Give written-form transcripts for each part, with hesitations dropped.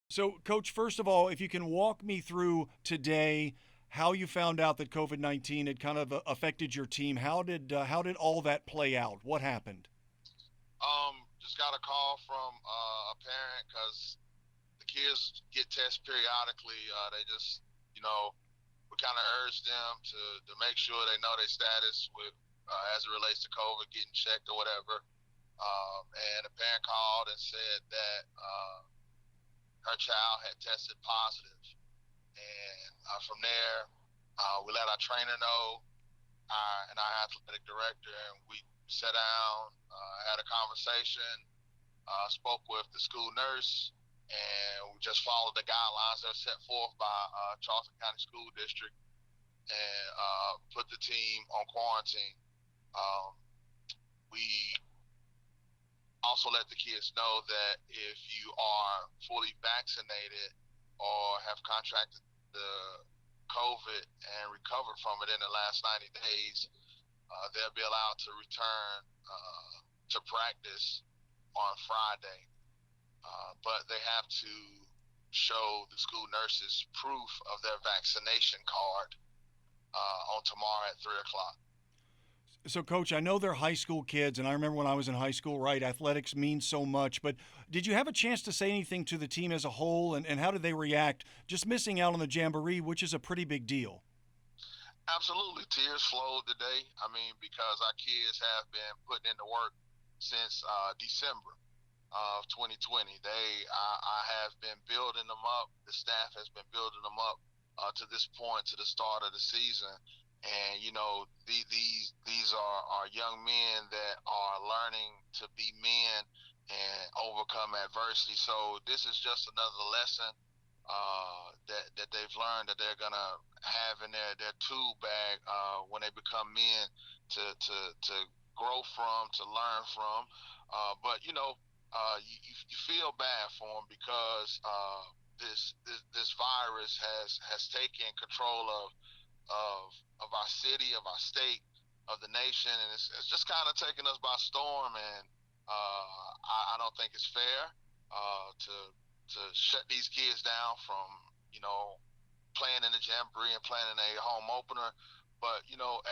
So, Coach, first of all, if you can walk me through today how you found out that COVID-19 had kind of affected your team, how did all that play out? What happened? Just got a call from a parent because the kids get tested periodically. They just, you know, we kind of urge them to make sure they know their status with as it relates to COVID, getting checked or whatever. And a parent called and said that her child had tested positive, and from there, we let our trainer know, and our athletic director, and we sat down, had a conversation, spoke with the school nurse, and we just followed the guidelines that were set forth by Charleston County School District, and put the team on quarantine. Um, we also let the kids know that if you are fully vaccinated or have contracted the COVID and recovered from it in the last 90 days, they'll be allowed to return to practice on Friday. But they have to show the school nurses proof of their vaccination card on tomorrow at 3 o'clock. So, Coach, I know they're high school kids, and I remember when I was in high school, right? Athletics means so much. But did you have a chance to say anything to the team as a whole, and how did they react? Just missing out on the Jamboree, which is a pretty big deal. Absolutely. Tears flowed today. I mean, because our kids have been putting in the work since December of 2020. I have been building them up. The staff has been building them up to this point, to the start of the season. And these are young men that are learning to be men and overcome adversity. So this is just another lesson that they've learned that they're gonna have in their tool bag when they become men to grow from, to learn from. But you feel bad for them because this virus has taken control of our city, of our state, of the nation, and it's just kind of taken us by storm. And I don't think it's fair to shut these kids down from playing in the jamboree and playing in a home opener. But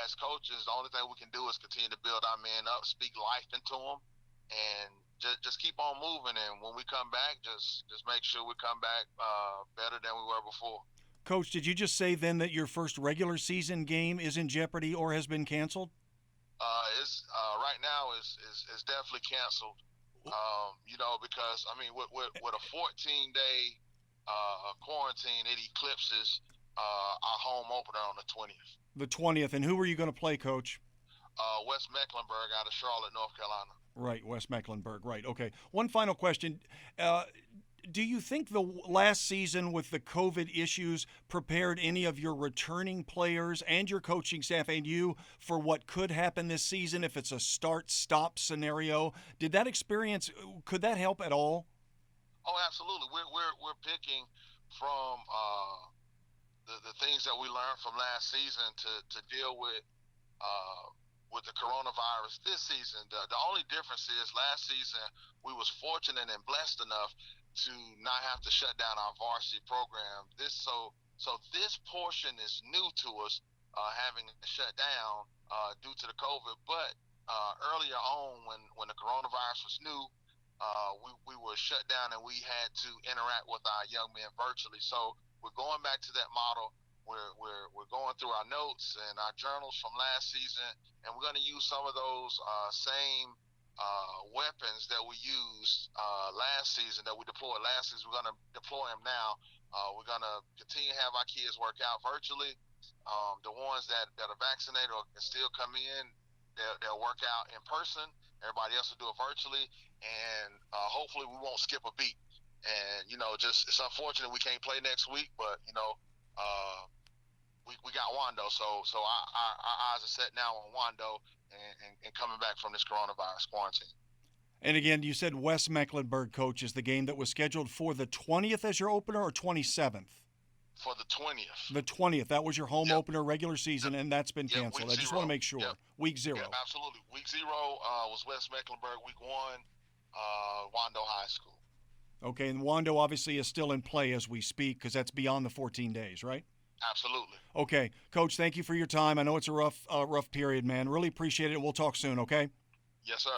as coaches, the only thing we can do is continue to build our men up, speak life into them, and just keep on moving. And when we come back, just make sure we come back better than we were before. Coach, did you just say then that your first regular season game is in jeopardy or has been canceled? It's right now is definitely canceled. Because I mean, with a 14-day quarantine, it eclipses our home opener on the 20th. The 20th. And who are you going to play, Coach? West Mecklenburg out of Charlotte, North Carolina. Right, West Mecklenburg. Right. Okay. One final question. Uh, do you think the last season with the COVID issues prepared any of your returning players and your coaching staff and you for what could happen this season if it's a start-stop scenario? Did that experience, could that help at all? Oh, absolutely. We're picking from the things that we learned from last season to deal with the coronavirus this season. The only difference is last season we was fortunate and blessed enough to not have to shut down our varsity program. This portion is new to us, having to shut down due to the COVID. But earlier on, when the coronavirus was new, we were shut down and we had to interact with our young men virtually. So we're going back to that model. We're going through our notes and our journals from last season, and we're going to use some of those same weapons that we used last season, that we deployed last season. We're going to deploy them now. We're going to continue to have our kids work out virtually. The ones that are vaccinated or can still come in, they'll work out in person. Everybody else will do it virtually, and hopefully we won't skip a beat. And just it's unfortunate we can't play next week, but we got Wando, so our eyes are set now on Wando and coming back from this coronavirus quarantine. And again, you said West Mecklenburg, Coach, is the game that was scheduled for the 20th as your opener or 27th? For the 20th. The 20th. That was your home Yep. opener regular season, Yep. and that's been Yep. canceled. Week I just want to zero. make sure. Yep. Week Yep. zero. Absolutely. Week 0 was West Mecklenburg. Week 1, Wando High School. Okay, and Wando obviously is still in play as we speak because that's beyond the 14 days, right? Absolutely. Okay, Coach, thank you for your time. I know it's a rough period, man. Really appreciate it. We'll talk soon, okay? Yes, sir.